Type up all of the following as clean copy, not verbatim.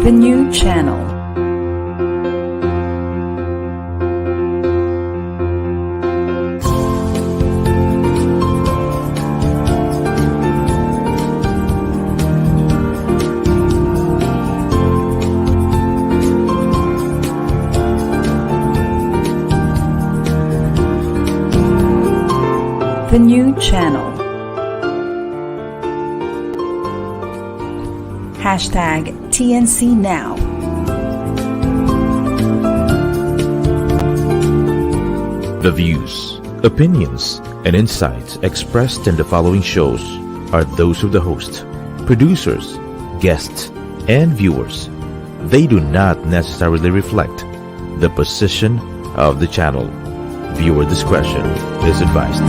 The new channel. The new channel. Hashtag TNC Now. The views, opinions, and insights expressed in the following shows are those of the host, producers, guests, and viewers. They do not necessarily reflect the position of the channel. Viewer discretion is advised.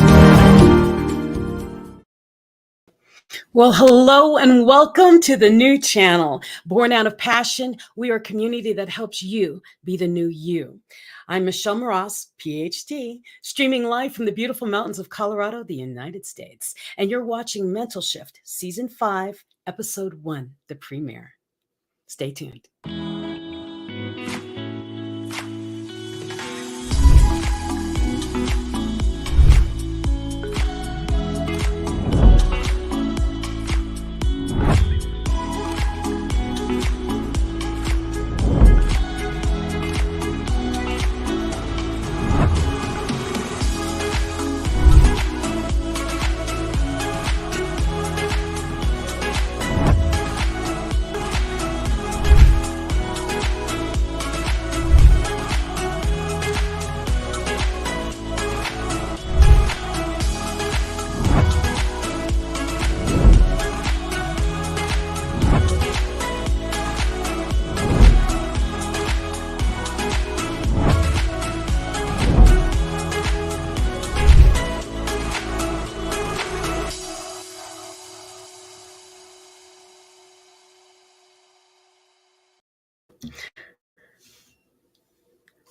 Well, hello and welcome to the new channel. Born out of passion, we are a community that helps you be the new you. I'm Michelle Mras, PhD, streaming live from the beautiful mountains of Colorado, the United States. And you're watching Mental Shift, Season 5, Episode 1, the premiere. Stay tuned.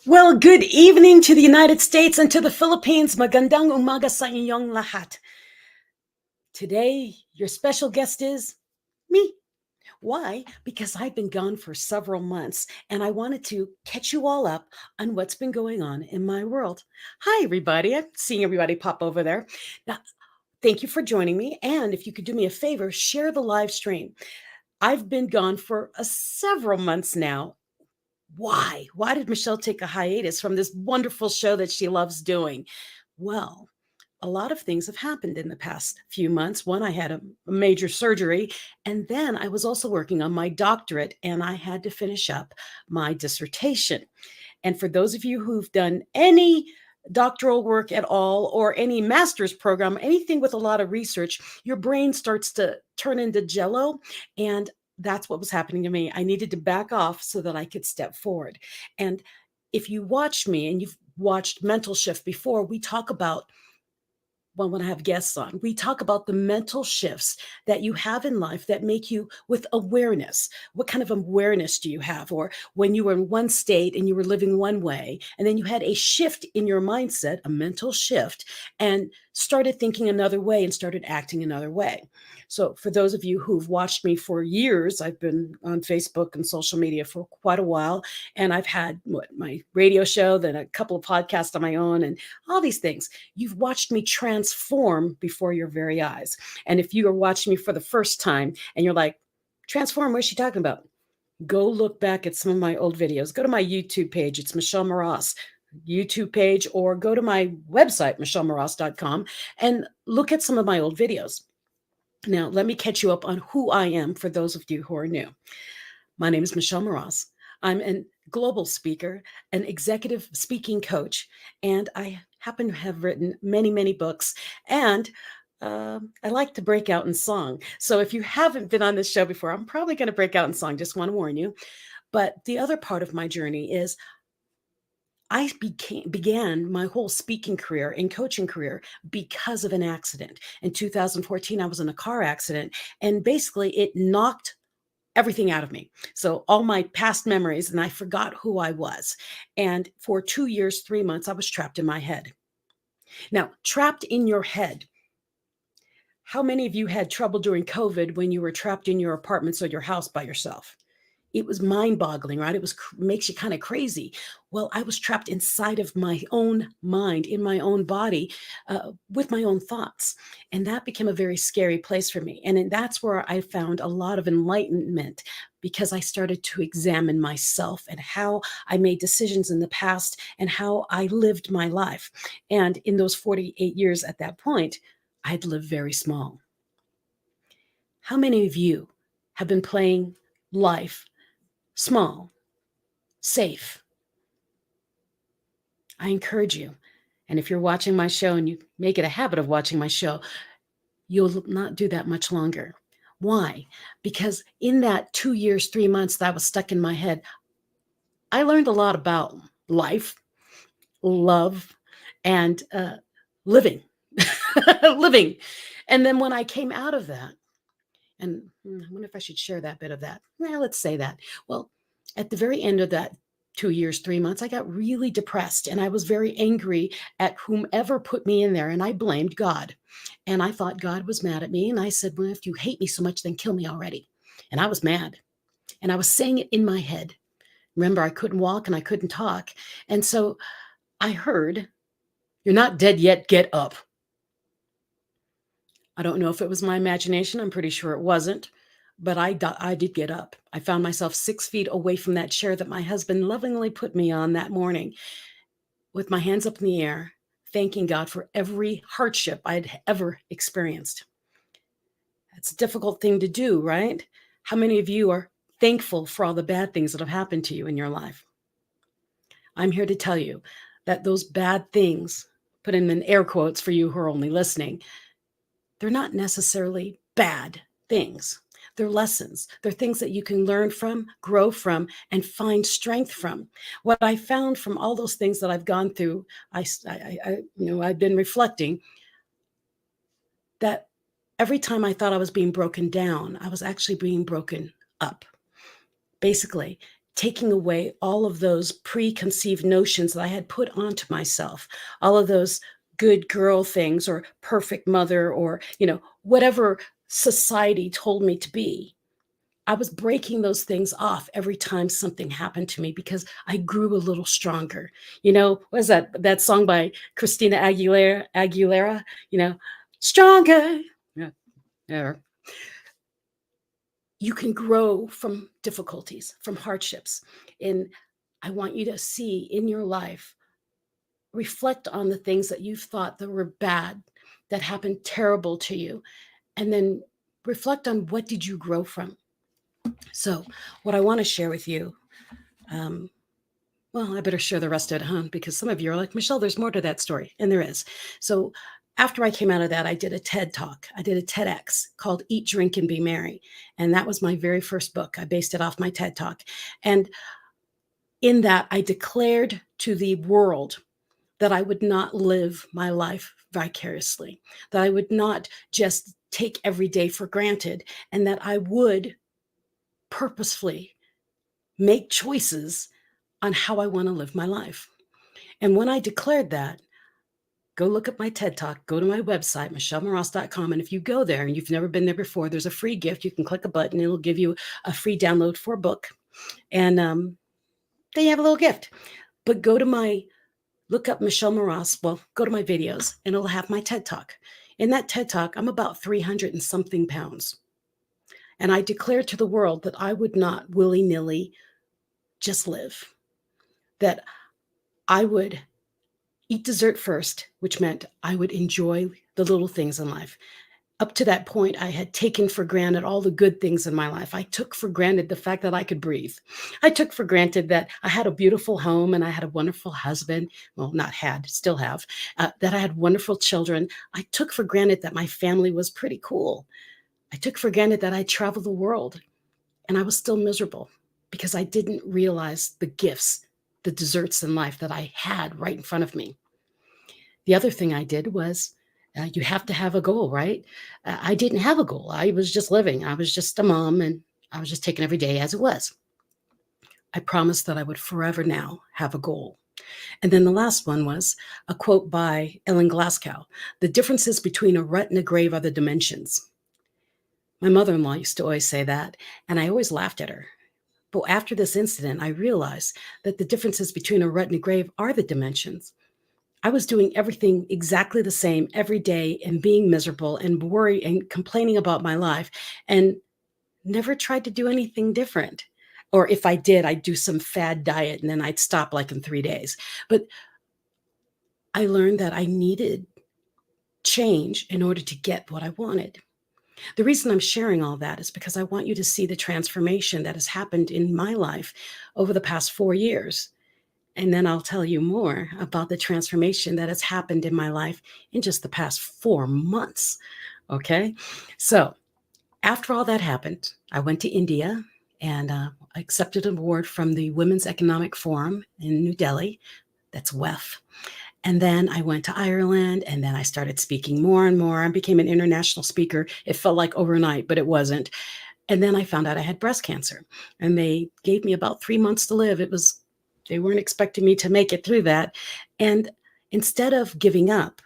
Well, good evening to the United States and to the Philippines. Magandang umaga sa inyong lahat. Today, your special guest is me. Why? Because I've been gone for several months and I wanted to catch you all up on what's been going on in my world. Hi, everybody. I'm seeing everybody pop over there. Now, thank you for joining me. And if you could do me a favor, share the live stream. I've been gone for several months now. Why? Why did Michelle take a hiatus from this wonderful show that she loves doing? Well, a lot of things have happened in the past few months. One, I had a major surgery, and then I was also working on my doctorate, and I had to finish up my dissertation. And for those of you who've done any doctoral work at all or any master's program, anything with a lot of research, your brain starts to turn into jello, and that's what was happening to me. I needed to back off so that I could step forward. And if you watch me and you've watched Mental Shift before, we talk about, well, when I have guests on, we talk about the mental shifts that you have in life that make you with awareness. What kind of awareness do you have? Or when you were in one state and you were living one way, and then you had a shift in your mindset, a mental shift, and started thinking another way and started acting another way. So for those of you who've watched me for years, I've been on Facebook and social media for quite a while, and I've had my radio show, then a couple of podcasts on my own, and all these things. You've watched me transform before your very eyes. And if you are watching me for the first time and you're like, transform, what's she talking about? Go look back at some of my old videos. Go to my YouTube page. It's Michelle Mras YouTube page, or go to my website, michellemras.com, and look at some of my old videos. Now, let me catch you up on who I am for those of you who are new. My name is Michelle Mras. I'm a global speaker, an executive speaking coach, and I happen to have written many, many books, and I like to break out in song. So if you haven't been on this show before, I'm probably going to break out in song, just want to warn you. But the other part of my journey is I began my whole speaking career and coaching career because of an accident. In 2014, I was in a car accident, and basically it knocked everything out of me. So all my past memories, and I forgot who I was. And for 2 years, 3 months, I was trapped in my head. Now, trapped in your head. How many of you had trouble during COVID when you were trapped in your apartments or your house by yourself? it was mind-boggling, right? It was makes you kind of crazy. Well, I was trapped inside of my own mind, in my own body, with my own thoughts, and that became a very scary place for me. And then that's where I found a lot of enlightenment, because I started to examine myself and how I made decisions in the past and how I lived my life. And in those 48 years at that point, I'd lived very small. How many of you have been playing life small, safe? I encourage you. And if you're watching my show and you make it a habit of watching my show, you'll not do that much longer. Why? Because in that 2 years, 3 months that was stuck in my head, I learned a lot about life, love, and living. Living. And then when I came out of that, and I wonder if I should share that bit of that. Well, let's say that. Well, at the very end of that 2 years, 3 months, I got really depressed and I was very angry at whomever put me in there. And I blamed God. And I thought God was mad at me. And I said, well, if you hate me so much, then kill me already. And I was mad. And I was saying it in my head. Remember, I couldn't walk and I couldn't talk. And so I heard, "You're not dead yet, get up." I don't know if it was my imagination. I'm pretty sure it wasn't. But I did get up. I found myself 6 feet away from that chair that my husband lovingly put me on that morning, with my hands up in the air, thanking God for every hardship I'd ever experienced. It's a difficult thing to do, right? How many of you are thankful for all the bad things that have happened to you in your life? I'm here to tell you that those bad things, put in air quotes for you who are only listening, they're not necessarily bad things. They're lessons. They're things that you can learn from, grow from, and find strength from. What I found from all those things that I've gone through, I've been reflecting that every time I thought I was being broken down, I was actually being broken up. Basically, taking away all of those preconceived notions that I had put onto myself, all of those good girl things or perfect mother or, whatever society told me to be. I was breaking those things off every time something happened to me because I grew a little stronger. What is that song by Christina Aguilera, stronger. Yeah. You can grow from difficulties, from hardships. And I want you to see in your life, reflect on the things that you've thought that were bad, that happened terrible to you, and then reflect on what did you grow from. So what I want to share with you, well, I better share the rest of it, huh? Because some of you are like, Michelle, there's more to that story. And there is. So after I came out of that, I did a TED Talk. I did a TEDx called Eat, Drink, and Be Merry. And that was my very first book. I based it off my TED Talk. And in that, I declared to the world that I would not live my life vicariously, that I would not just take every day for granted, and that I would purposefully make choices on how I want to live my life. And when I declared that, go look at my TED Talk, go to my website, michellemras.com. And if you go there and you've never been there before, there's a free gift. You can click a button. It'll give you a free download for a book. And then you have a little gift. But look up Michelle Mras. Well, go to my videos and it'll have my TED Talk. In that TED Talk, I'm about 300 and something pounds. And I declared to the world that I would not willy-nilly just live, that I would eat dessert first, which meant I would enjoy the little things in life. Up to that point, I had taken for granted all the good things in my life. I took for granted the fact that I could breathe. I took for granted that I had a beautiful home and I had a wonderful husband. Well, not had, still have. That I had wonderful children. I took for granted that my family was pretty cool. I took for granted that I traveled the world, and I was still miserable because I didn't realize the gifts, the desserts in life that I had right in front of me. The other thing I did was, you have to have a goal, right? I didn't have a goal. I was just living. I was just a mom, and I was just taking every day as it was. I promised that I would forever now have a goal. And then the last one was a quote by Ellen Glasgow: "The differences between a rut and a grave are the dimensions." My mother-in-law used to always say that, and I always laughed at her. But after this incident, I realized that the differences between a rut and a grave are the dimensions. I was doing everything exactly the same every day and being miserable and worried and complaining about my life and never tried to do anything different. Or if I did, I'd do some fad diet and then I'd stop like in 3 days. But I learned that I needed change in order to get what I wanted. The reason I'm sharing all that is because I want you to see the transformation that has happened in my life over the past 4 years. And then I'll tell you more about the transformation that has happened in my life in just the past 4 months. Okay. So after all that happened, I went to India and I accepted an award from the Women's Economic Forum in New Delhi. That's WEF. And then I went to Ireland and then I started speaking more and more. I became an international speaker. It felt like overnight, but it wasn't. And then I found out I had breast cancer and they gave me about 3 months to live. They weren't expecting me to make it through that. And instead of giving up,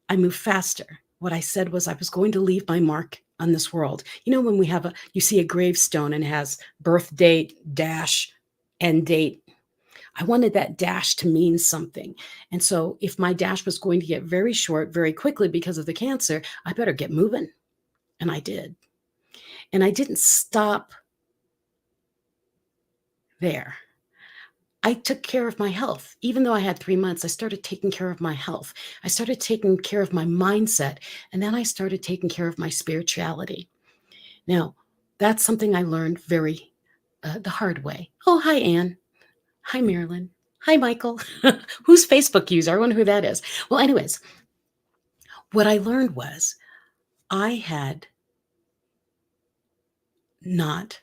I moved faster. What I said was I was going to leave my mark on this world. You know, when you see a gravestone and it has birth date, dash, end date. I wanted that dash to mean something. And so if my dash was going to get very short very quickly because of the cancer, I better get moving. And I did. And I didn't stop there. I took care of my health. Even though I had 3 months, I started taking care of my health. I started taking care of my mindset. And then I started taking care of my spirituality. Now, that's something I learned the hard way. Oh, hi, Anne. Hi, Marilyn. Hi, Michael. Who's Facebook user? I wonder who that is. Well, anyways, what I learned was I had not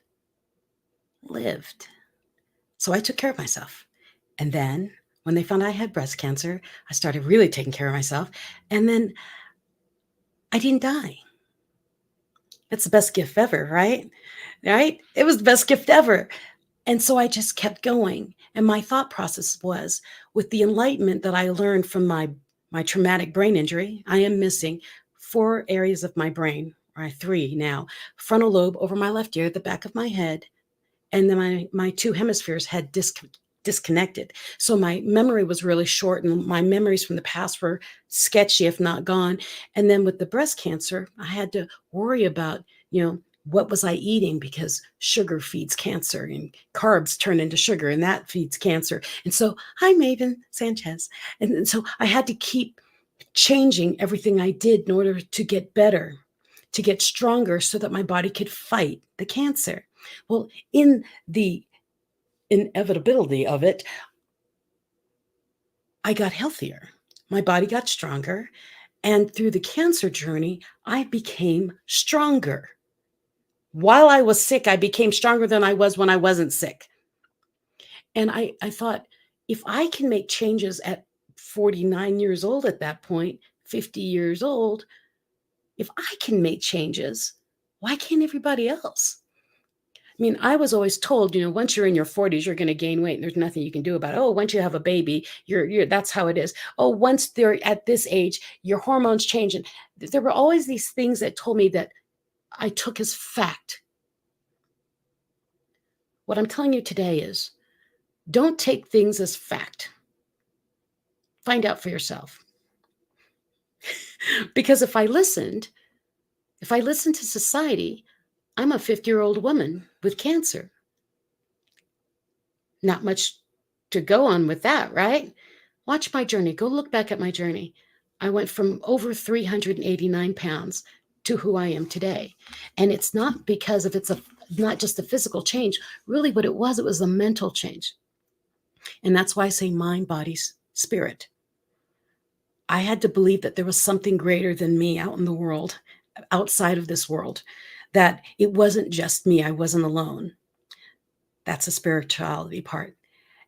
lived. So I took care of myself. And then when they found I had breast cancer, I started really taking care of myself. And then I didn't die. That's the best gift ever, right? Right? It was the best gift ever. And so I just kept going. And my thought process was with the enlightenment that I learned from my traumatic brain injury, I am missing 4 areas of my brain, or 3 now: frontal lobe over my left ear, the back of my head, and then my 2 hemispheres had disconnected. So my memory was really short and my memories from the past were sketchy, if not gone. And then with the breast cancer, I had to worry about, what was I eating, because sugar feeds cancer and carbs turn into sugar and that feeds cancer. And so, hi, Maven Sanchez. And so I had to keep changing everything I did in order to get better, to get stronger so that my body could fight the cancer. Well, in the inevitability of it, I got healthier. My body got stronger. And through the cancer journey, I became stronger. While I was sick, I became stronger than I was when I wasn't sick. And I thought, if I can make changes at 49 years old at that point, 50 years old, if I can make changes, why can't everybody else? I mean, I was always told, once you're in your 40s, you're going to gain weight and there's nothing you can do about it. Oh, once you have a baby, that's how it is. Oh, once they're at this age, your hormones change. And there were always these things that told me that I took as fact. What I'm telling you today is don't take things as fact. Find out for yourself. Because if I listened to society, I'm a 50-year-old woman with cancer. Not much to go on with that, right? Watch my journey. Go look back at my journey. I went from over 389 pounds to who I am today. And it's not because of not just a physical change. Really what it was a mental change. And that's why I say mind, body, spirit. I had to believe that there was something greater than me out in the world, outside of this world, that it wasn't just me. I wasn't alone. That's the spirituality part.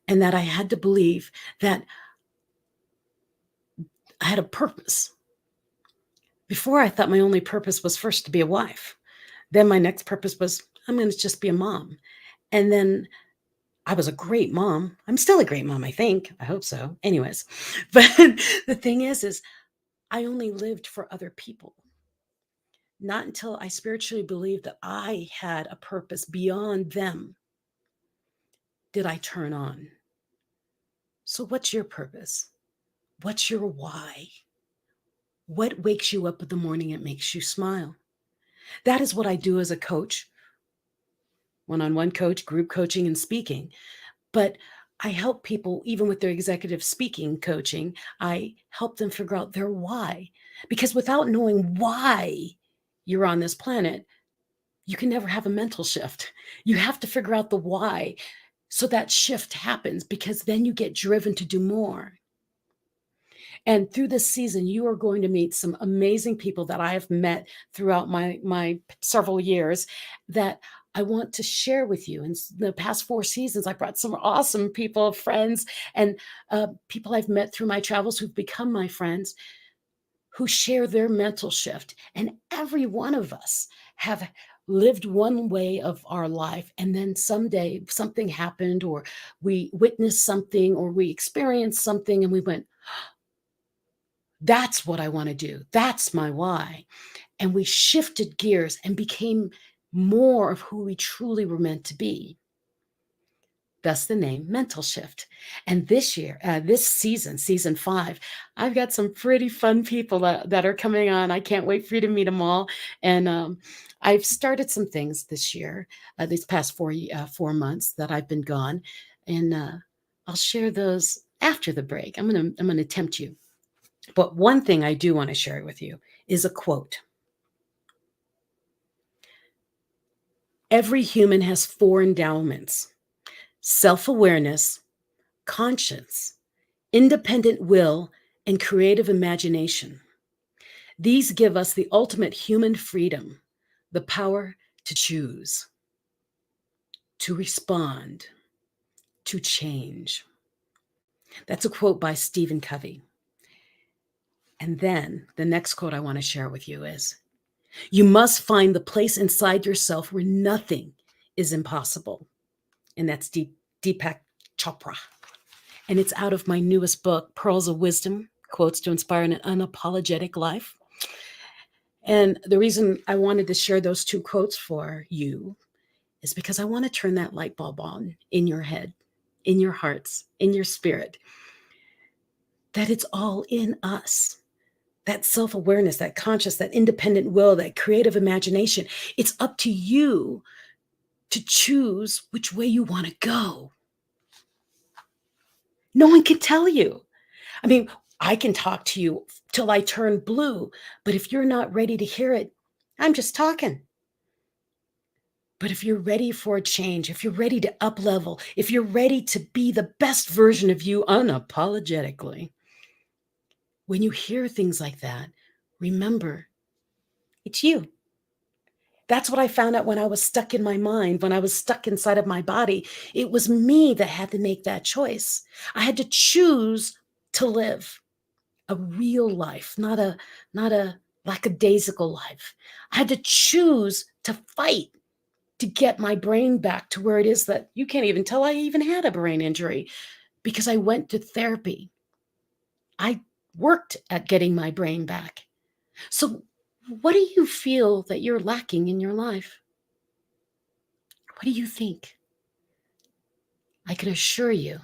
And that I had to believe that I had a purpose. Before, I thought my only purpose was first to be a wife. Then my next purpose was, I'm going to just be a mom. And then I was a great mom. I'm still a great mom, I think. I hope so. Anyways, but the thing is I only lived for other people. Not until I spiritually believed that I had a purpose beyond them. did I turn on? So what's your purpose? What's your why? What wakes you up in the morning and makes you smile? That is what I do as a coach, one-on-one coach, group coaching, and speaking. But I help people, even with their executive speaking coaching, I help them figure out their why. Because without knowing why you're on this planet, you can never have a mental shift. You have to figure out the why so that shift happens, because then you get driven to do more. And through this season, you are going to meet some amazing people that I have met throughout my several years that I want to share with you. In the past 4 seasons, I brought some awesome people, friends, and people I've met through my travels who've become my friends, who share their mental shift. And every one of us have lived one way of our life, and then someday something happened, or we witnessed something, or we experienced something, and we went, that's what I want to do. That's my why. And we shifted gears and became more of who we truly were meant to be. Thus the name Mental Shift. And this year, this season, season 5, I've got some pretty fun people that are coming on. I can't wait for you to meet them all. And I've started some things this year, these past 4 months that I've been gone. And I'll share those after the break. I'm gonna tempt you. But one thing I do want to share with you is a quote. Every human has 4 endowments: self-awareness, conscience, independent will, and creative imagination. These give us the ultimate human freedom, the power to choose, to respond, to change. That's a quote by Stephen Covey. And then the next quote I want to share with you is, you must find the place inside yourself where nothing is impossible. And that's Deepak Chopra. And it's out of my newest book, Pearls of Wisdom, Quotes to Inspire an Unapologetic Life. And the reason I wanted to share those 2 quotes for you is because I want to turn that light bulb on in your head, in your hearts, in your spirit, that it's all in us. That self-awareness, that conscious, that independent will, that creative imagination. It's up to you to choose which way you want to go. No one can tell you. I mean, I can talk to you till I turn blue, but if you're not ready to hear it, I'm just talking. But if you're ready for a change, if you're ready to up level, if you're ready to be the best version of you unapologetically, when you hear things like that, remember, it's you. That's what I found out when I was stuck in my mind, when I was stuck inside of my body. It was me that had to make that choice. I had to choose to live a real life, not a lackadaisical life. I had to choose to fight to get my brain back to where it is that you can't even tell I even had a brain injury, because I went to therapy. I worked at getting my brain back. So what do you feel that you're lacking in your life? What do you think? I can assure you,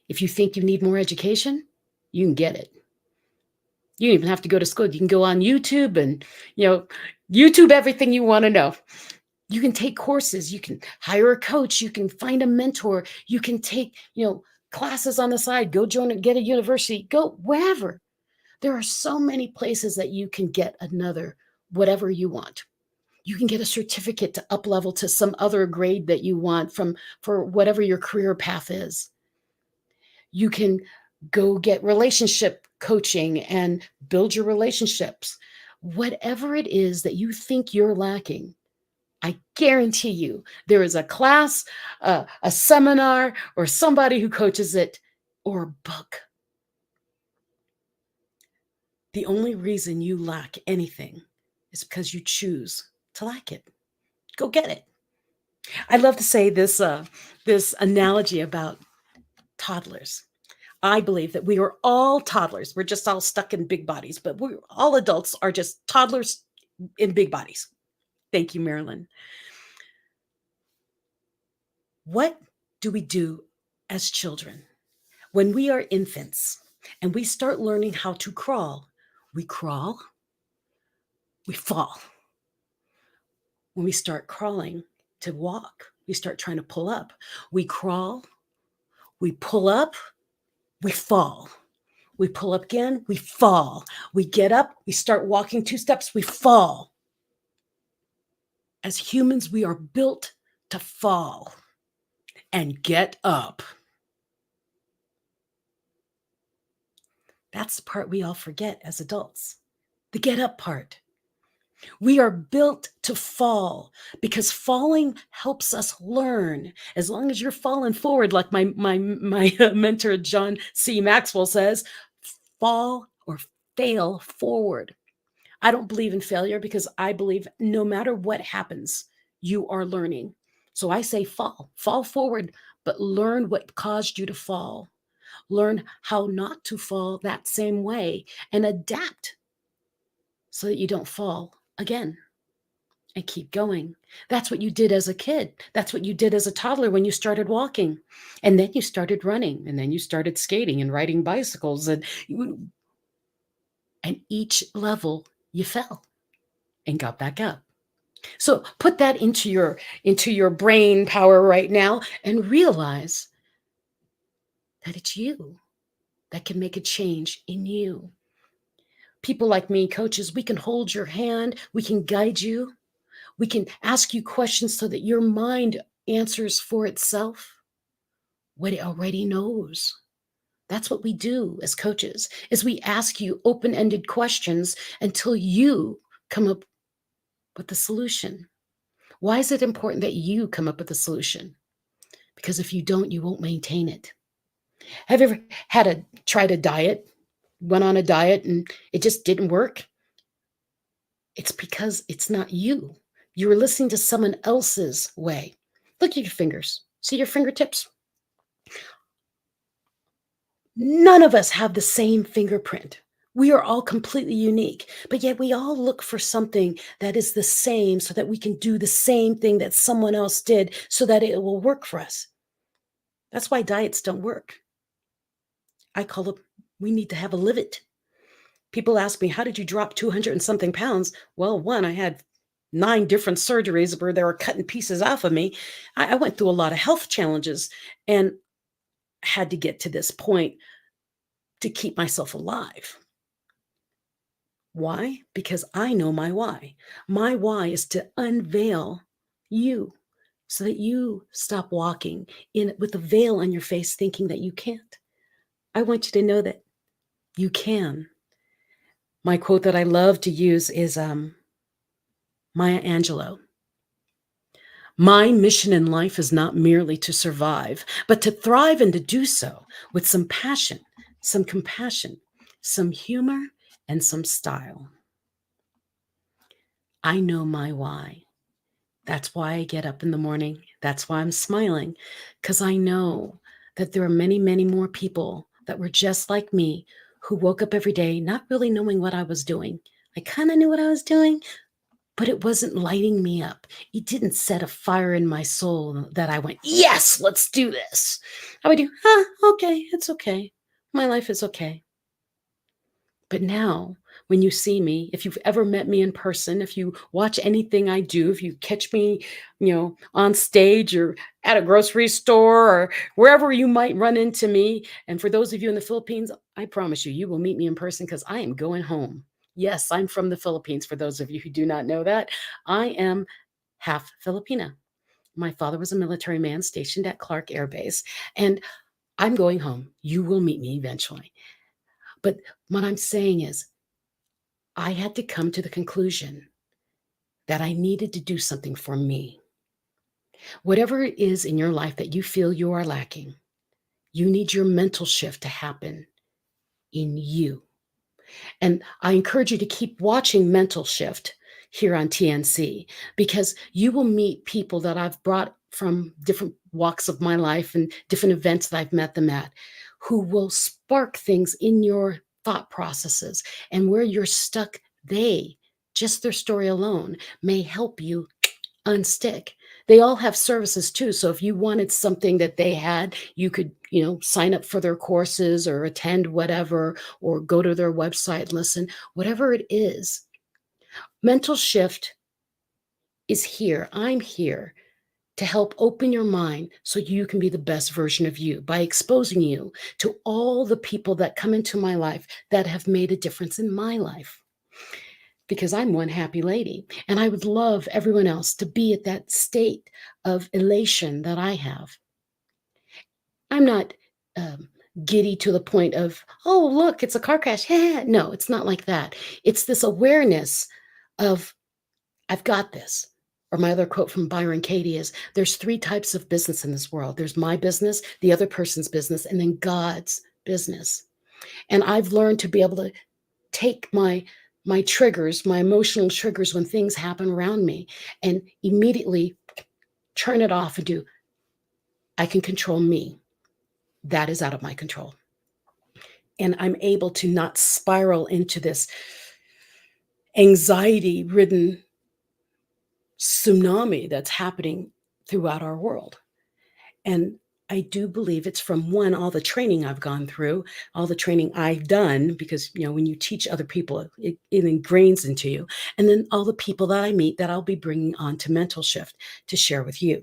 if you think you need more education, you can get it. You don't even have to go to school. You can go on YouTube and, YouTube everything you want to know. You can take courses. You can hire a coach. You can find a mentor. You can take, classes on the side. Go get a university. Go wherever. There are so many places that you can get whatever you want. You can get a certificate to up level to some other grade that you want for whatever your career path is. You can go get relationship coaching and build your relationships. Whatever it is that you think you're lacking, I guarantee you there is a class, a seminar, or somebody who coaches it, or a book. The only reason you lack anything is because you choose to lack it. Go get it. I love to say this analogy about toddlers. I believe that we are all toddlers. We're just all stuck in big bodies, but we're all adults are just toddlers in big bodies. Thank you, Marilyn. What do we do as children, when we are infants and we start learning how to crawl, we fall. When we start crawling to walk, we start trying to pull up. We crawl, we pull up, we fall. We pull up again, we fall. We get up, we start walking 2 steps, we fall. As humans, we are built to fall and get up. That's the part we all forget as adults, the get up part. We are built to fall because falling helps us learn. As long as you're falling forward, like my mentor, John C. Maxwell says, fall or fail forward. I don't believe in failure because I believe no matter what happens, you are learning. So I say fall forward, but learn what caused you to fall. Learn how not to fall that same way and adapt so that you don't fall again and keep going. That's what you did as a kid. That's what you did as a toddler when you started walking. And then you started running, and then you started skating and riding bicycles, and each level you fell and got back up. So put that into your brain power right now and realize that it's you that can make a change in you. People like me, coaches, we can hold your hand, we can guide you, we can ask you questions so that your mind answers for itself what it already knows. That's what we do as coaches, is we ask you open-ended questions until you come up with the solution. Why is it important that you come up with a solution? Because if you don't, you won't maintain it. Have you ever tried a diet, went on a diet and it just didn't work? It's because it's not you. You were listening to someone else's way. Look at your fingers. See your fingertips? None of us have the same fingerprint. We are all completely unique, but yet we all look for something that is the same so that we can do the same thing that someone else did so that it will work for us. That's why diets don't work. I call it, we need to have a live it. People ask me, how did you drop 200 and something pounds? Well, one, I had 9 different surgeries where they were cutting pieces off of me. I went through a lot of health challenges and had to get to this point to keep myself alive. Why? Because I know my why. My why is to unveil you so that you stop walking in with a veil on your face thinking that you can't. I want you to know that you can. My quote that I love to use is Maya Angelou. My mission in life is not merely to survive, but to thrive and to do so with some passion, some compassion, some humor, and some style. I know my why. That's why I get up in the morning. That's why I'm smiling, because I know that there are many, many more people that were just like me who woke up every day not really knowing what I was doing. I kind of knew what I was doing, but it wasn't lighting me up. It didn't set a fire in my soul that I went, yes, let's do this. I would do, okay, it's okay. My life is okay. But now, when you see me, if you've ever met me in person, if you watch anything I do, if you catch me, on stage or at a grocery store or wherever you might run into me, and for those of you in the Philippines, I promise you, you will meet me in person because I am going home. Yes, I'm from the Philippines. For those of you who do not know that, I am half Filipina. My father was a military man stationed at Clark Air Base, and I'm going home. You will meet me eventually. But what I'm saying is, I had to come to the conclusion that I needed to do something for me. Whatever it is in your life that you feel you are lacking, you need your mental shift to happen in you. And I encourage you to keep watching Mental Shift here on TNC, because you will meet people that I've brought from different walks of my life and different events that I've met them at, who will spark things in your thought processes. And where you're stuck, just their story alone may help you unstick. They all have services too. So if you wanted something that they had, you could, sign up for their courses or attend whatever, or go to their website, listen, whatever it is. Mental Shift is here. I'm here to help open your mind so you can be the best version of you by exposing you to all the people that come into my life that have made a difference in my life. Because I'm one happy lady, and I would love everyone else to be at that state of elation that I have. I'm not giddy to the point of, oh, look, it's a car crash. Yeah, no, it's not like that. It's this awareness of, I've got this. Or my other quote from Byron Katie is, there's 3 types of business in this world. There's my business, the other person's business, and then God's business. And I've learned to be able to take my triggers, my emotional triggers when things happen around me, and immediately turn it off and do, I can control me. That is out of my control. And I'm able to not spiral into this anxiety-ridden tsunami that's happening throughout our world. And I do believe it's from all the training I've gone through, all the training I've done, because, when you teach other people, it ingrains into you. And then all the people that I meet that I'll be bringing on to Mental Shift to share with you.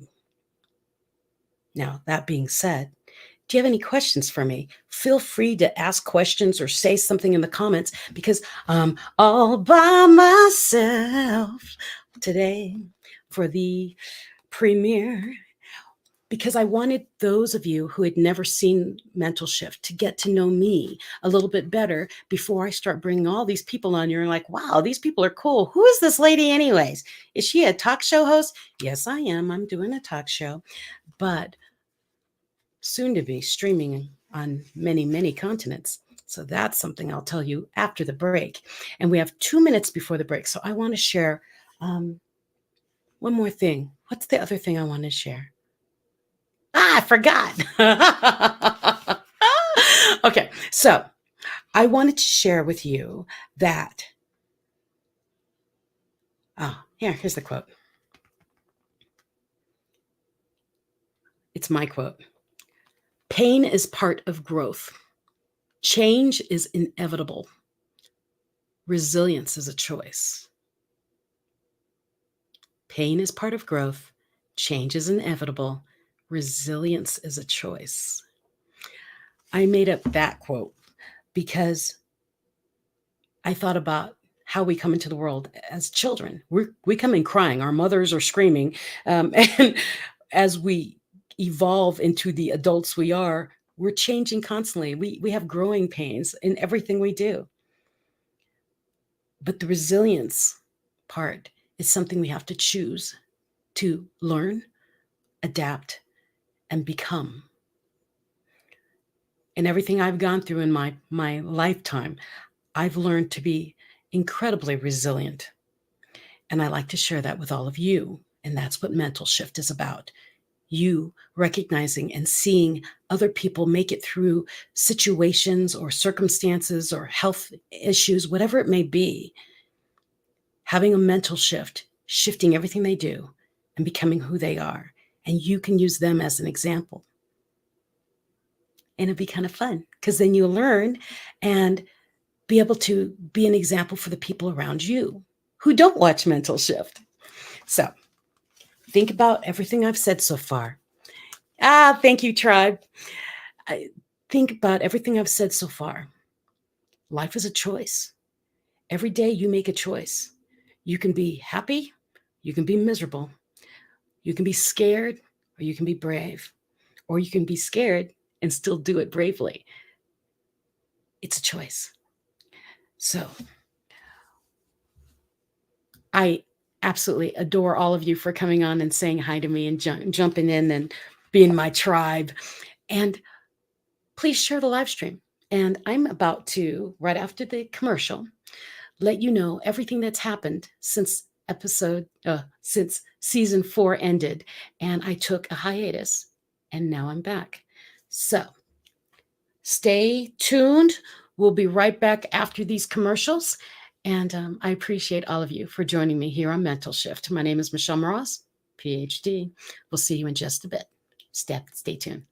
Now, that being said, do you have any questions for me? Feel free to ask questions or say something in the comments, because I'm all by myself today for the premiere, because I wanted those of you who had never seen Mental Shift to get to know me a little bit better before I start bringing all these people on. You're like, wow, these people are cool. Who is this lady anyways? Is she a talk show host? Yes, I am. I'm doing a talk show, but soon to be streaming on many, many continents. So that's something I'll tell you after the break. And we have 2 minutes before the break. So I want to share one more thing. What's the other thing I want to share? I forgot. Okay, so I wanted to share with you that, here's the quote. It's my quote. Pain is part of growth. Change is inevitable. Resilience is a choice. Pain is part of growth. Change is inevitable. Resilience is a choice. I made up that quote because I thought about how we come into the world as children. We come in crying. Our mothers are screaming. And as we evolve into the adults we are, we're changing constantly. We have growing pains in everything we do. But the resilience part is something we have to choose to learn, adapt, and become. And everything I've gone through in my lifetime, I've learned to be incredibly resilient. And I like to share that with all of you. And that's what Mental Shift is about. You recognizing and seeing other people make it through situations or circumstances or health issues, whatever it may be, having a mental shift, shifting everything they do and becoming who they are. And you can use them as an example. And it'd be kind of fun because then you learn and be able to be an example for the people around you who don't watch Mental Shift. So think about everything I've said so far. Thank you, tribe. Think about everything I've said so far. Life is a choice. Every day you make a choice. You can be happy, you can be miserable, you can be scared, or you can be brave, or you can be scared and still do it bravely. It's a choice. So I absolutely adore all of you for coming on and saying hi to me and jumping in and being my tribe. And please share the live stream. And I'm about to, right after the commercial, let you know everything that's happened since season 4 ended. And I took a hiatus and now I'm back. So stay tuned. We'll be right back after these commercials. And I appreciate all of you for joining me here on Mental Shift. My name is Michelle Mras. PhD. We'll see you in just a bit. Stay tuned.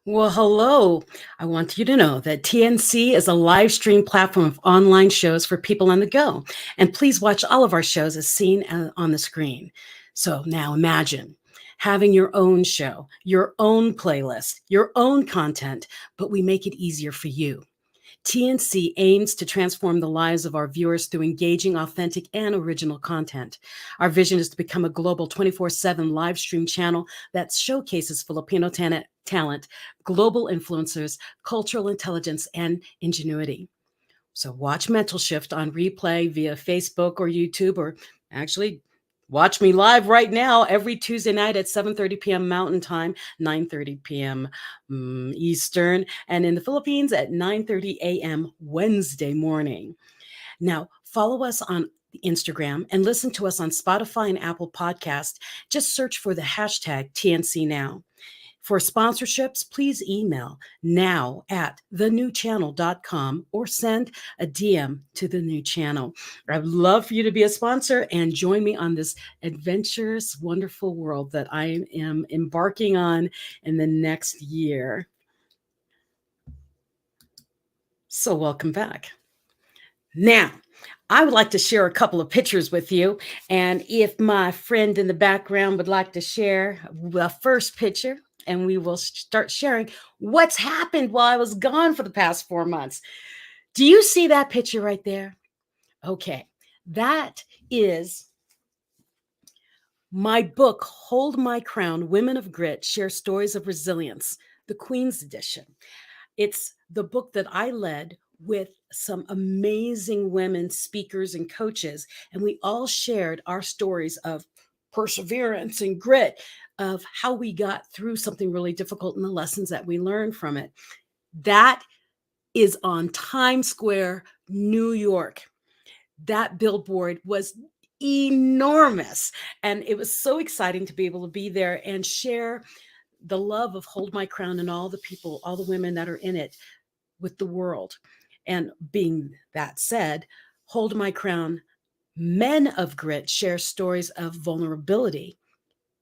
Well, hello. I want you to know that TNC is a live stream platform of online shows for people on the go. And please watch all of our shows as seen on the screen. So now imagine having your own show, your own playlist, your own content, but we make it easier for you. TNC aims to transform the lives of our viewers through engaging, authentic, and original content. Our vision is to become a global 24/7 live stream channel that showcases Filipino talent, global influencers, cultural intelligence, and ingenuity. So watch Mental Shift on replay via Facebook or YouTube, or actually watch me live right now every Tuesday night at 7:30 p.m. Mountain Time, 9:30 p.m. Eastern, and in the Philippines at 9:30 a.m. Wednesday morning. Now, follow us on Instagram and listen to us on Spotify and Apple Podcast. Just search for the hashtag TNC Now. For sponsorships, please email now@thenewchannel.com or send a DM to the new channel. I'd love for you to be a sponsor and join me on this adventurous, wonderful world that I am embarking on in the next year. So welcome back. Now, I would like to share a couple of pictures with you. And if my friend in the background would like to share the first picture, and we will start sharing what's happened while I was gone for the past 4 months. Do you see that picture right there? Okay, that is my book, Hold My Crown, Women of Grit Share Stories of Resilience, the Queen's Edition. It's the book that I led with some amazing women speakers and coaches, and we all shared our stories of perseverance and grit, of how we got through something really difficult and the lessons that we learned from it. That is on Times Square, New York. That billboard was enormous, and it was so exciting to be able to be there and share the love of Hold My Crown and all the people, all the women that are in it with the world. And being that said, Hold My Crown, Men of Grit Share Stories of Vulnerability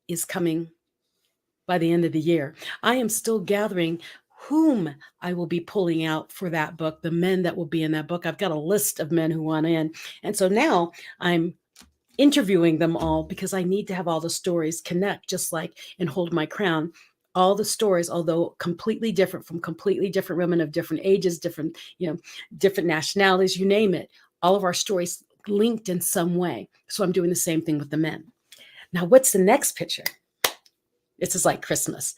is coming by the end of the year. I am still gathering whom I will be pulling out for that book, the men that will be in that book. I've got a list of men who want in. And so now I'm interviewing them all because I need to have all the stories connect, just like in Hold My Crown. All the stories, although completely different from completely different women of different ages, different, different nationalities, you name it, all of our stories linked in some way. So I'm doing the same thing with the men. Now, what's the next picture? This is like Christmas.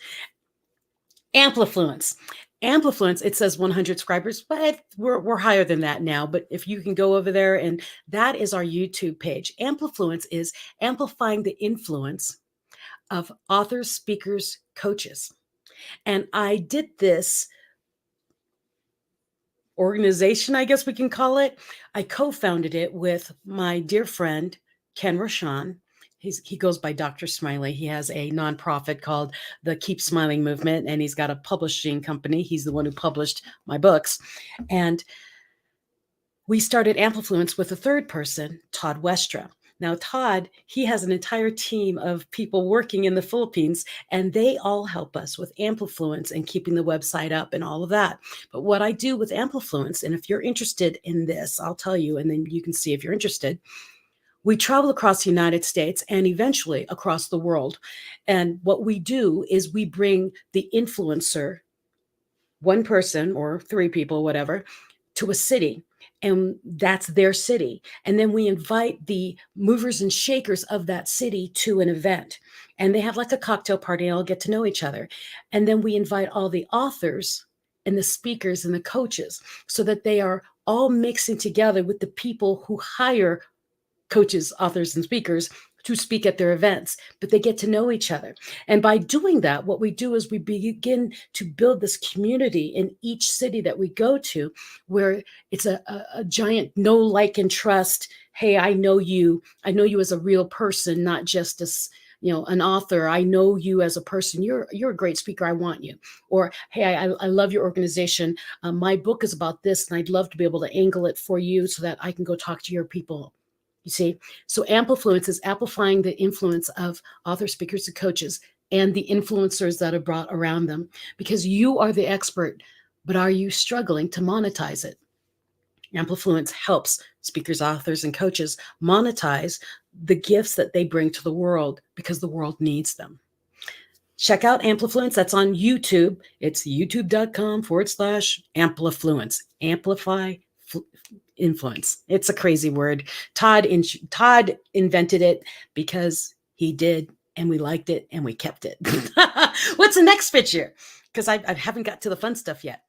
Amplifluence. Amplifluence, it says 100 subscribers, but we're higher than that now. But if you can go over there, and that is our YouTube page. Amplifluence is amplifying the influence of authors, speakers, coaches. And I did this organization, I guess we can call it. I co-founded it with my dear friend, Ken Rashan. He goes by Dr. Smiley. He has a nonprofit called the Keep Smiling Movement, and he's got a publishing company. He's the one who published my books. And we started Amplifluence with a third person, Todd Westra. Now, Todd, he has an entire team of people working in the Philippines, and they all help us with Amplifluence and keeping the website up and all of that. But what I do with Amplifluence, and if you're interested in this, I'll tell you, and then you can see if you're interested. We travel across the United States and eventually across the world. And what we do is we bring the influencer, one person or three people, whatever, to a city. And that's their city. And then we invite the movers and shakers of that city to an event. And they have like a cocktail party and all get to know each other. And then we invite all the authors and the speakers and the coaches so that they are all mixing together with the people who hire coaches, authors, and speakers to speak at their events, but they get to know each other. And by doing that, what we do is we begin to build this community in each city that we go to, where it's a giant know, like, and trust. Hey, I know you as a real person, not just as an author. I know you as a person. You're a great speaker. I want you. Or, hey, I love your organization. My book is about this, and I'd love to be able to angle it for you so that I can go talk to your people. You see, so Amplifluence is amplifying the influence of authors, speakers, and coaches and the influencers that are brought around them, because you are the expert, but are you struggling to monetize it? Amplifluence helps speakers, authors, and coaches monetize the gifts that they bring to the world because the world needs them. Check out Amplifluence. That's on YouTube. It's youtube.com/Amplifluence. Amplify influence. It's a crazy word. Todd invented it because he did, and we liked it, and we kept it. What's the next picture? Because I haven't got to the fun stuff yet.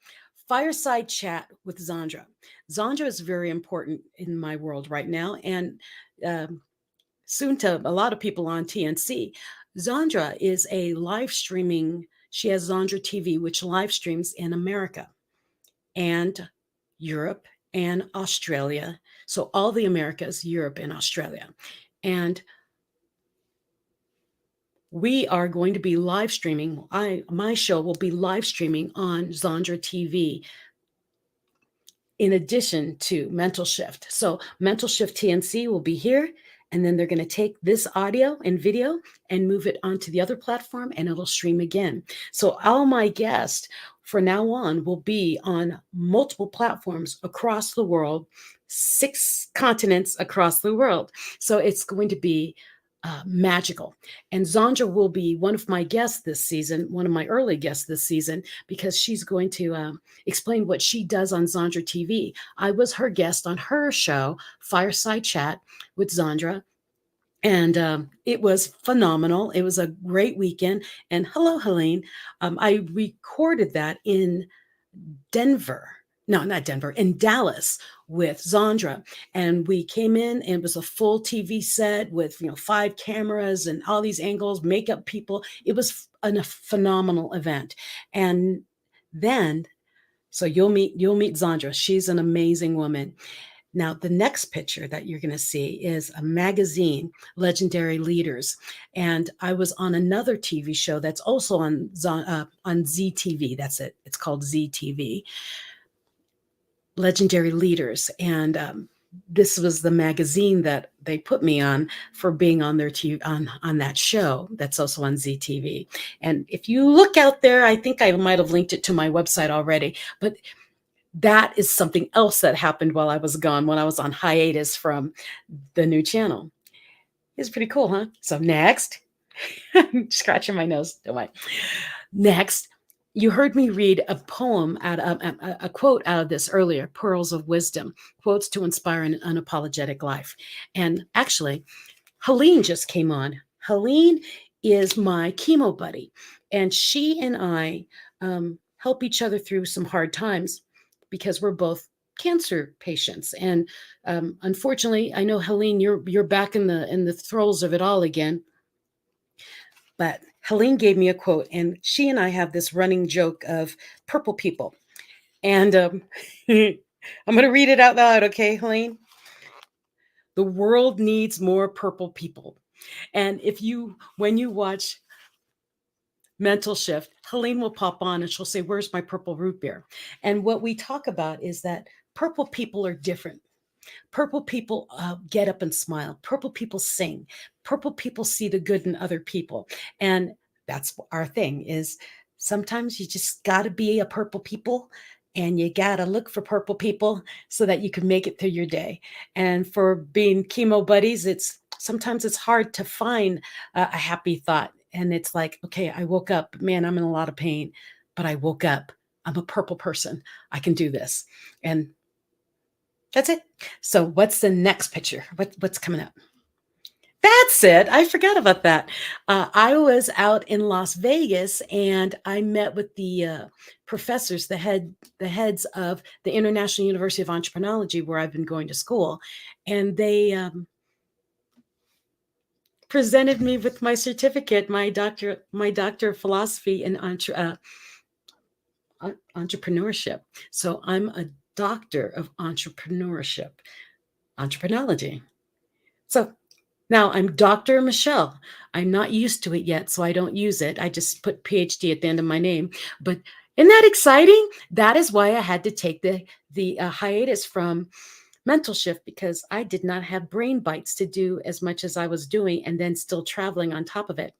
Fireside chat with Zandra. Zandra is very important in my world right now, and soon to a lot of people on TNC. Zandra is a live streaming. She has Zandra TV, which live streams in America and Europe and Australia. So all the Americas, Europe, and Australia. And we are going to be live streaming. My show will be live streaming on Zandra TV in addition to Mental Shift. So Mental Shift TNC will be here, and then they're going to take this audio and video and move it onto the other platform, and it'll stream again. So all my guests for now on will be on multiple platforms across the world, 6 continents across the world. So it's going to be magical. And Zandra will be one of my guests this season, one of my early guests this season, because she's going to explain what she does on Zandra TV. I was her guest on her show, Fireside Chat with Zandra. And it was phenomenal. It was a great weekend. And hello, Helene. I recorded that in Denver. No, not Denver, in Dallas with Zandra. And we came in and it was a full TV set with, 5 cameras and all these angles, makeup people. It was a phenomenal event. And then, so you'll meet Zandra. She's an amazing woman. Now, the next picture that you're going to see is a magazine, Legendary Leaders. And I was on another TV show that's also on ZTV. That's it. It's called ZTV. Legendary Leaders. And this was the magazine that they put me on for being on their on that show that's also on ZTV. And if you look out there, I think I might have linked it to my website already, but that is something else that happened while I was gone, when I was on hiatus from the new channel. It's pretty cool, huh? So next, scratching my nose, don't mind. Next, you heard me read a poem a quote out of this earlier, Pearls of Wisdom, quotes to inspire an unapologetic life. And actually, Helene just came on. Helene is my chemo buddy, and she and I help each other through some hard times because we're both cancer patients. And unfortunately, I know, Helene, you're back in the throes of it all again. But Helene gave me a quote, and she and I have this running joke of purple people. And I'm going to read it out loud, okay, Helene? The world needs more purple people. And when you watch Mental Shift, Helene will pop on and she'll say, "Where's my purple root beer?" And what we talk about is that purple people are different. Purple people get up and smile. Purple people sing. Purple people see the good in other people. And that's our thing, is sometimes you just got to be a purple people, and you got to look for purple people so that you can make it through your day. And for being chemo buddies, sometimes it's hard to find a happy thought. And it's like, okay, I woke up, man, I'm in a lot of pain, but I woke up. I'm a purple person. I can do this. And that's it. So what's the next picture? What's coming up? That's it. I forgot about that. I was out in Las Vegas, and I met with the professors, the heads of the International University of Entrepreneurology, where I've been going to school, and they presented me with my certificate, my doctor of philosophy in entrepreneurship. So I'm a doctor of entrepreneurship, entrepreneurology. So now I'm Dr. Michelle. I'm not used to it yet, so I don't use it. I just put PhD at the end of my name. But isn't that exciting? That is why I had to take the hiatus from Mental Shift, because I did not have brain bites to do as much as I was doing, and then still traveling on top of it.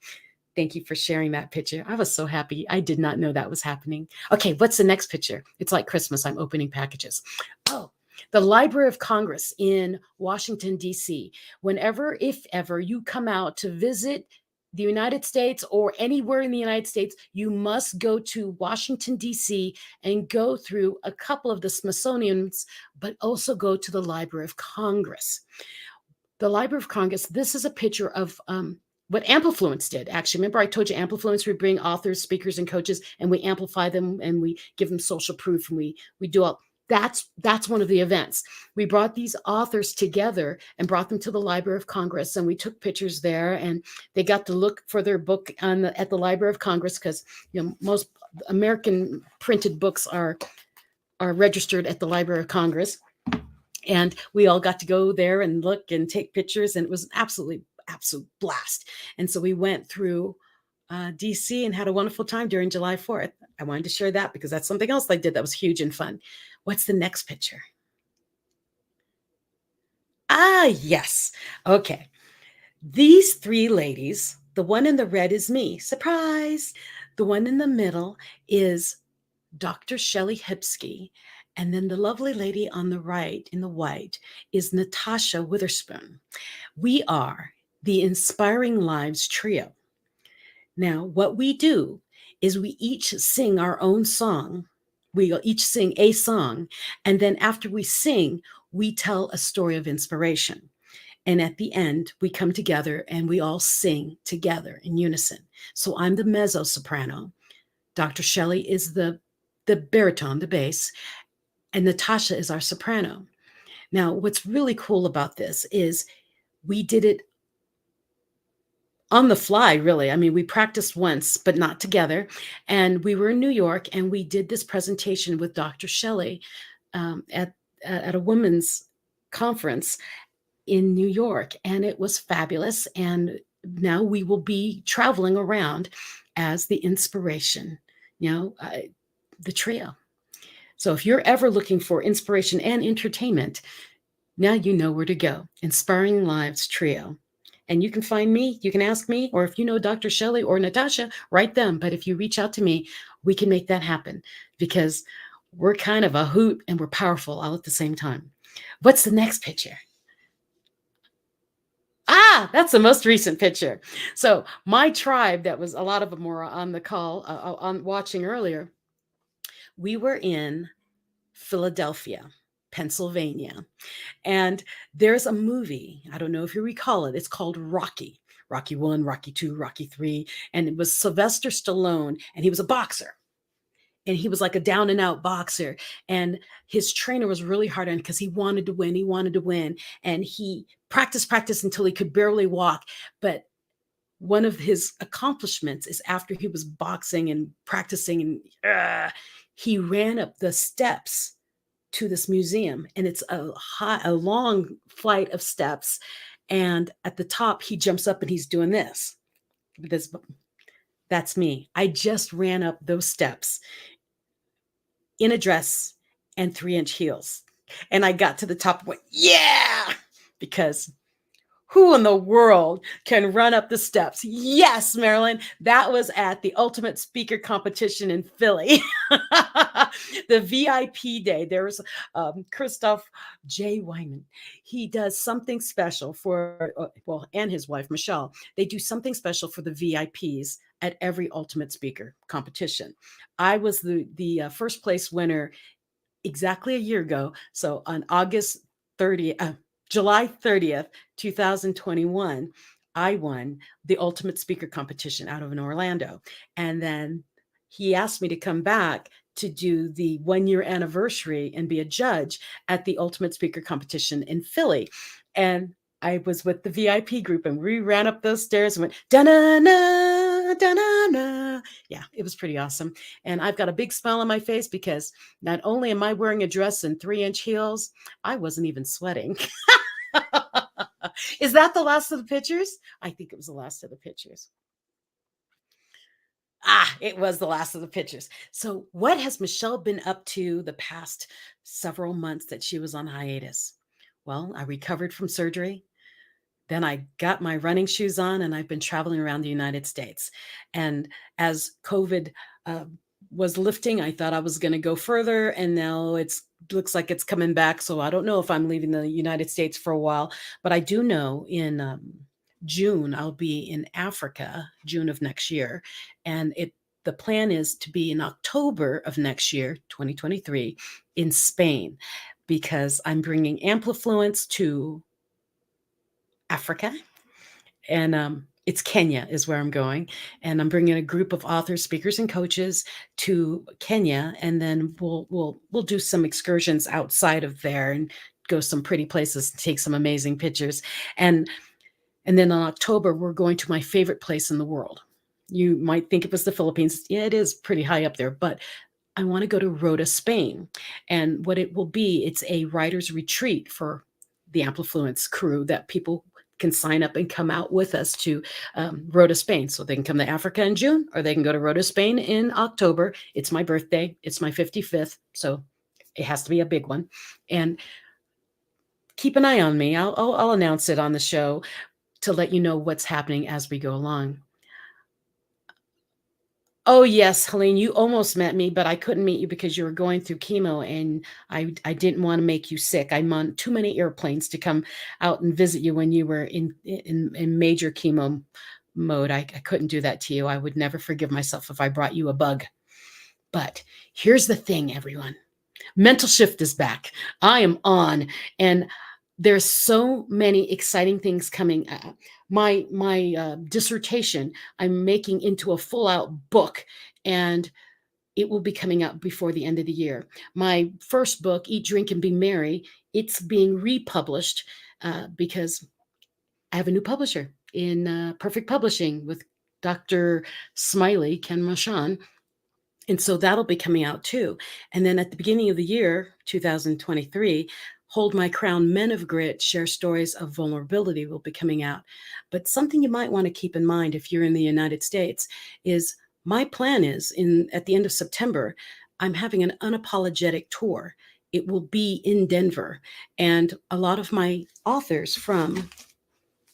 Thank you for sharing that picture. I was so happy. I did not know that was happening. Okay, what's the next picture? It's like Christmas. I'm opening packages. Oh, the Library of Congress in Washington, D.C. Whenever, if ever, you come out to visit the United States or anywhere in the United States, you must go to Washington, D.C. and go through a couple of the Smithsonian's, but also go to the Library of Congress. The Library of Congress, this is a picture of what Amplifluence did, actually. Remember I told you Amplifluence, we bring authors, speakers, and coaches, and we amplify them, and we give them social proof, and we do all. That's one of the events. We brought these authors together and brought them to the Library of Congress, and we took pictures there, and they got to look for their book at the Library of Congress, because most American printed books are registered at the Library of Congress. And we all got to go there and look and take pictures, and it was absolutely absolute blast. And so we went through DC and had a wonderful time during July 4th. I wanted to share that because that's something else I did that was huge and fun. What's the next picture? Ah, yes. Okay. These three ladies, the one in the red is me. Surprise. The one in the middle is Dr. Shelley Hipsky. And then the lovely lady on the right in the white is Natasha Witherspoon. We are the Inspiring Lives Trio. Now, what we do is we each sing our own song. We each sing a song. And then after we sing, we tell a story of inspiration. And at the end, we come together and we all sing together in unison. So I'm the mezzo soprano. Dr. Shelley is the baritone, the bass, and Natasha is our soprano. Now, what's really cool about this is we did it on the fly, really. I mean, we practiced once, but not together. And we were in New York and we did this presentation with Dr. Shelley at a women's conference in New York, and it was fabulous. And now we will be traveling around as the inspiration, the trio. So if you're ever looking for inspiration and entertainment, now you know where to go. Inspiring Lives Trio. And you can find me, you can ask me, or if you know Dr. Shelley or Natasha, write them. But if you reach out to me, we can make that happen because we're kind of a hoot and we're powerful all at the same time. What's the next picture? Ah, that's the most recent picture. So my tribe, that was a lot of them were on the call, on watching earlier. We were in Philadelphia, Pennsylvania, and there's a movie. I don't know if you recall it. It's called Rocky. Rocky 1, Rocky 2, Rocky 3, and it was Sylvester Stallone, and he was a boxer. And he was like a down and out boxer. And his trainer was really hard on him because he wanted to win. He wanted to win. And he practiced until he could barely walk. But one of his accomplishments is after he was boxing and practicing, and he ran up the steps to this museum. And it's a long flight of steps. And at the top, he jumps up and he's doing this. That's me. I just ran up those steps in a dress and 3-inch heels. And I got to the top and went, yeah, because who in the world can run up the steps? Yes, Marilyn, that was at the Ultimate Speaker Competition in Philly. The VIP day. There was Christoph J. Wyman. He does something special for, and his wife, Michelle. They do something special for the VIPs at every Ultimate Speaker competition. I was the first place winner exactly a year ago. So on July 30th, 2021, I won the Ultimate Speaker competition out of Orlando. And then he asked me to come back to do the 1-year anniversary and be a judge at the Ultimate Speaker competition in Philly. And I was with the VIP group and we ran up those stairs and went, da-na-na, da-na-na. Yeah, it was pretty awesome. And I've got a big smile on my face because not only am I wearing a dress and 3-inch heels, I wasn't even sweating. Is that the last of the pictures? I think it was the last of the pictures. It was the last of the pictures. So what has Michelle been up to the past several months that she was on hiatus? Well, I recovered from surgery. Then I got my running shoes on and I've been traveling around the United States. And as COVID was lifting, I thought I was going to go further. And now it looks like it's coming back. So I don't know if I'm leaving the United States for a while, but I do know in June, I'll be in Africa, June of next year. And the plan is to be in October of next year, 2023, in Spain, because I'm bringing Amplifluence to Africa. And it's Kenya is where I'm going. And I'm bringing a group of authors, speakers, and coaches to Kenya. And then we'll do some excursions outside of there and go some pretty places and take some amazing pictures. And then in October, we're going to my favorite place in the world. You might think it was the Philippines. Yeah, it is pretty high up there, but I want to go to Rota, Spain. And what it will be, it's a writer's retreat for the Amplifluence crew that people can sign up and come out with us to Rota, Spain. So they can come to Africa in June, or they can go to Rota, Spain in October. It's my birthday. It's my 55th. So it has to be a big one. And keep an eye on me. I'll announce it on the show to let you know what's happening as we go along. Oh, yes, Helene, you almost met me, but I couldn't meet you because you were going through chemo, and I didn't want to make you sick. I'm on too many airplanes to come out and visit you when you were in major chemo mode. I couldn't do that to you. I would never forgive myself if I brought you a bug. But here's the thing, everyone. Mental Shift is back. I am on, and there's so many exciting things coming. My dissertation I'm making into a full-out book, and it will be coming out before the end of the year. My first book, Eat, Drink, and Be Merry, it's being republished because I have a new publisher in Perfect Publishing with Dr. Smiley, Ken Rashan. And so that'll be coming out too. And then at the beginning of the year, 2023, Hold My Crown, Men of Grit, Share Stories of Vulnerability will be coming out. But something you might want to keep in mind if you're in the United States is my plan is at the end of September, I'm having an unapologetic tour. It will be in Denver. And a lot of my authors from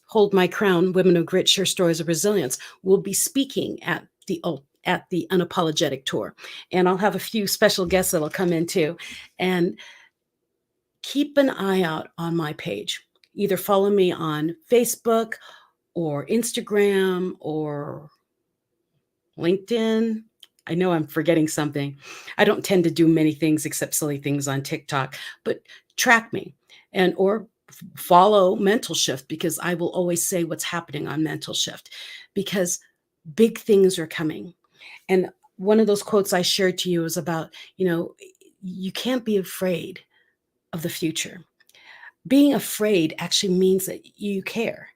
Hold My Crown, Women of Grit, Share Stories of Resilience will be speaking at the Unapologetic Tour. And I'll have a few special guests that'll come in too. And keep an eye out on my page. Either follow me on Facebook or Instagram or LinkedIn. I know I'm forgetting something. I don't tend to do many things except silly things on TikTok, but track me or follow Mental Shift, because I will always say what's happening on Mental Shift, because big things are coming. And one of those quotes I shared to you is about, you can't be afraid of the future. Being afraid actually means that you care.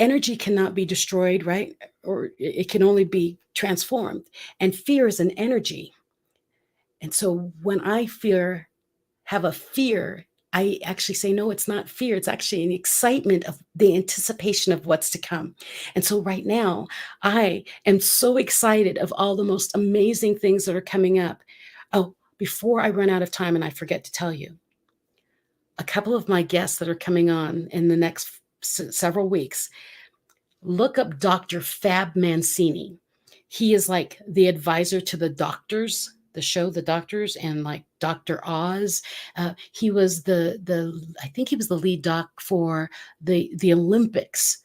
Energy cannot be destroyed, right? Or it can only be transformed. And fear is an energy. And so when I have a fear, I actually say, no, it's not fear. It's actually an excitement of the anticipation of what's to come. And so right now, I am so excited of all the most amazing things that are coming up. Oh, before I run out of time and I forget to tell you, a couple of my guests that are coming on in the next several weeks, look up Dr. Fab Mancini. He is like the advisor to the doctors, the show The Doctors, and like Dr. Oz. He was I think he was the lead doc for the Olympics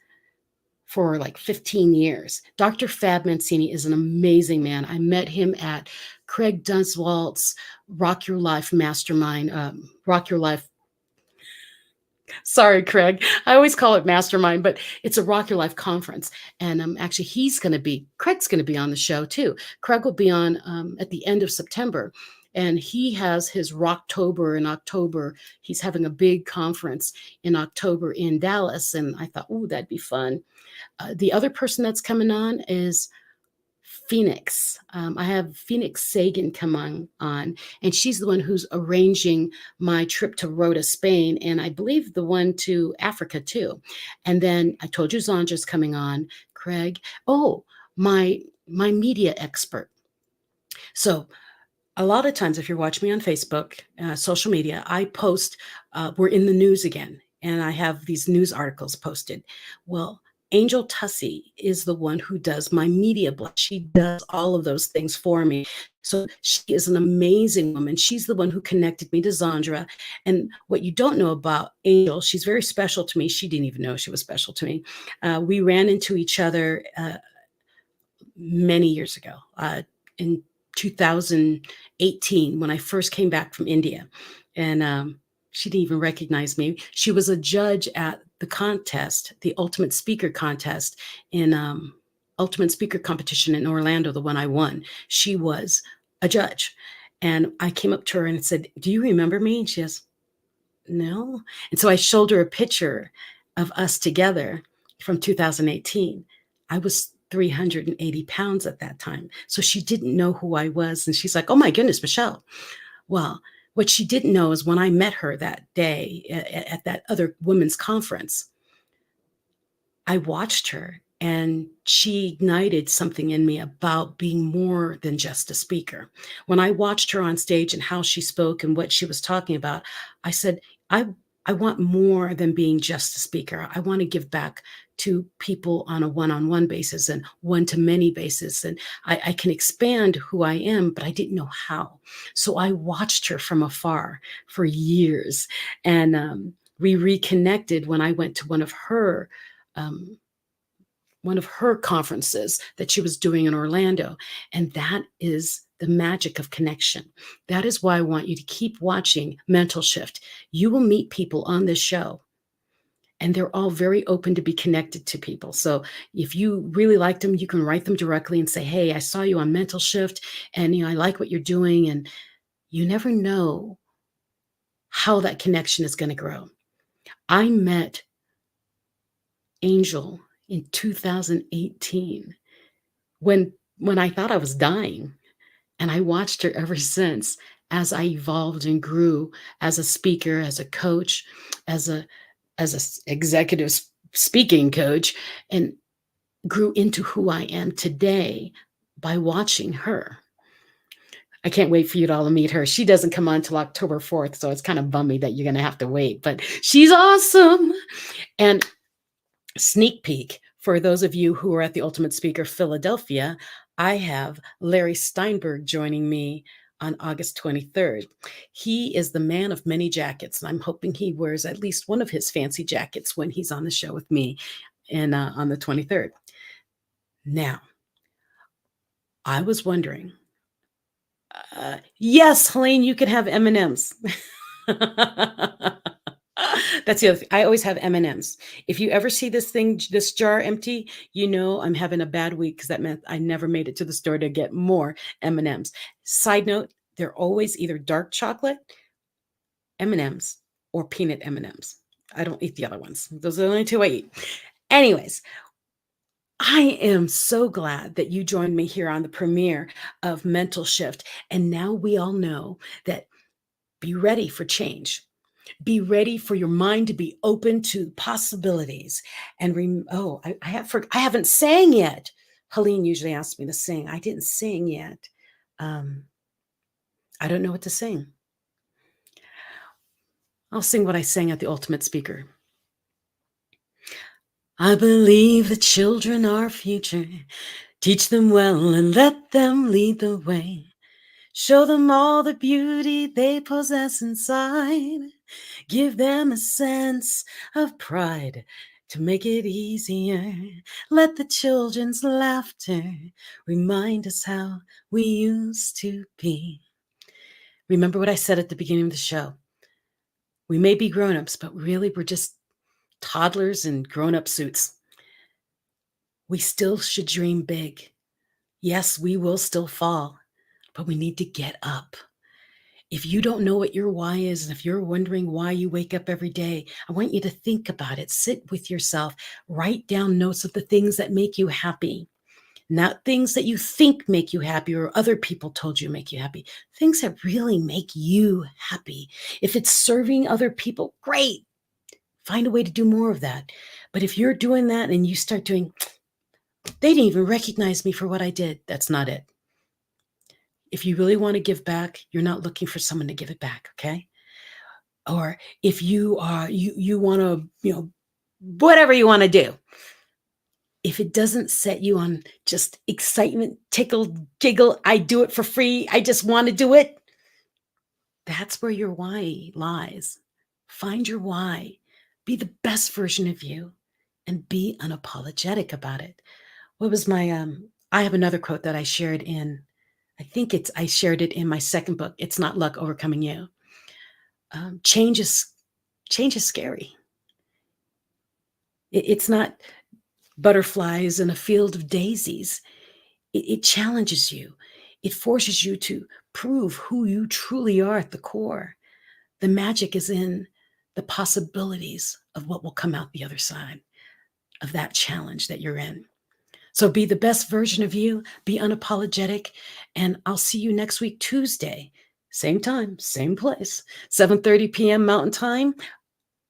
for like 15 years. Dr. Fab Mancini is an amazing man. I met him at Craig Duswalt's Rock Your Life Mastermind, Rock Your Life. Sorry, Craig. I always call it Mastermind, but it's a Rock Your Life conference. And actually, Craig's going to be on the show too. Craig will be on at the end of September. And he has his Rocktober in October. He's having a big conference in October in Dallas. And I thought, ooh, that'd be fun. The other person that's coming on is Phoenix. I have Phoenix Sagan come on, and she's the one who's arranging my trip to Rota, Spain, and I believe the one to Africa too. And then I told you Zondra's coming on, Craig. Oh, my media expert. So a lot of times, if you're watching me on Facebook, social media, I post, we're in the news again, and I have these news articles posted. Well, Angel Tussey is the one who does my media blog. She does all of those things for me. So she is an amazing woman. She's the one who connected me to Zondra. And what you don't know about Angel, she's very special to me. She didn't even know she was special to me. We ran into each other many years ago in 2018 when I first came back from India. And she didn't even recognize me. She was a judge at the contest, the Ultimate Speaker contest in Ultimate Speaker competition in Orlando, the one I won. She was a judge. And I came up to her and said, do you remember me? And she says, no. And so I showed her a picture of us together from 2018. I was 380 pounds at that time. So she didn't know who I was. And she's like, oh my goodness, Michelle. Well, what she didn't know is when I met her that day at that other women's conference, I watched her, and she ignited something in me about being more than just a speaker. When I watched her on stage and how she spoke and what she was talking about, I said, I I want more than being just a speaker. I want to give back to people on a one-on-one basis and one-to-many basis. And I can expand who I am, but I didn't know how. So I watched her from afar for years. And we reconnected when I went to um, one of her conferences that she was doing in Orlando. And that is the magic of connection. That is why I want you to keep watching Mental Shift. You will meet people on this show, and they're all very open to be connected to people. So if you really like them, you can write them directly and say, hey, I saw you on Mental Shift, and I like what you're doing. And you never know how that connection is going to grow. I met Angel in 2018 when I thought I was dying, and I watched her ever since as I evolved and grew as a speaker, as a coach, as a executive speaking coach, and grew into who I am today by watching her. I can't wait for you to all meet her. She doesn't come on till October 4th, so it's kind of bummy that you're going to have to wait, but she's awesome. And sneak peek for those of you who are at the Ultimate Speaker Philadelphia, I have Larry Steinberg joining me on August 23rd. He is the man of many jackets, and I'm hoping he wears at least one of his fancy jackets when he's on the show with me and on the 23rd. Now, I was wondering, yes, Helene, you can have M&Ms. That's the other thing. I always have M&Ms. If you ever see this jar empty, I'm having a bad week, because that meant I never made it to the store to get more M&Ms. Side note, they're always either dark chocolate M&Ms or peanut M&Ms. I don't eat the other ones. Those are the only two I eat. Anyways, I am so glad that you joined me here on the premiere of Mental Shift. And now we all know that be ready for change. Be ready for your mind to be open to possibilities. And I haven't sang yet. Helene usually asks me to sing. I didn't sing yet. I don't know what to sing. I'll sing what I sang at the Ultimate Speaker. I believe the children are future. Teach them well and let them lead the way. Show them all the beauty they possess inside. Give them a sense of pride to make it easier. Let the children's laughter remind us how we used to be. Remember what I said at the beginning of the show. We may be grown-ups, but really we're just toddlers in grown-up suits. We still should dream big. Yes, we will still fall, but we need to get up. If you don't know what your why is, and if you're wondering why you wake up every day, I want you to think about it. Sit with yourself. Write down notes of the things that make you happy. Not things that you think make you happy or other people told you make you happy. Things that really make you happy. If it's serving other people, great. Find a way to do more of that. But if you're doing that and you start doing, they didn't even recognize me for what I did, that's not it. If you really want to give back, you're not looking for someone to give it back, okay? Or if you are, you want to, whatever you want to do, if it doesn't set you on just excitement, tickle, giggle, I do it for free, I just want to do it, that's where your why lies. Find your why. Be the best version of you and be unapologetic about it. What was I have another quote that I shared I shared it in my second book, It's Not Luck, Overcoming You. Change is scary. It's not butterflies in a field of daisies. It challenges you. It forces you to prove who you truly are at the core. The magic is in the possibilities of what will come out the other side of that challenge that you're in. So be the best version of you, be unapologetic, and I'll see you next week, Tuesday, same time, same place, 7:30 p.m. Mountain Time,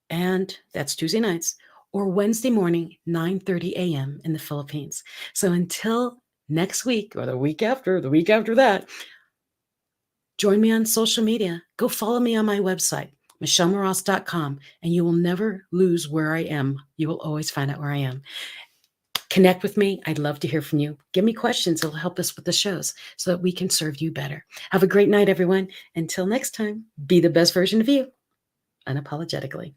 and that's Tuesday nights, or Wednesday morning, 9:30 a.m. in the Philippines. So until next week or the week after that, join me on social media. Go follow me on my website, michellemras.com, and you will never lose where I am. You will always find out where I am. Connect with me. I'd love to hear from you. Give me questions. It'll help us with the shows so that we can serve you better. Have a great night, everyone. Until next time, be the best version of you, unapologetically.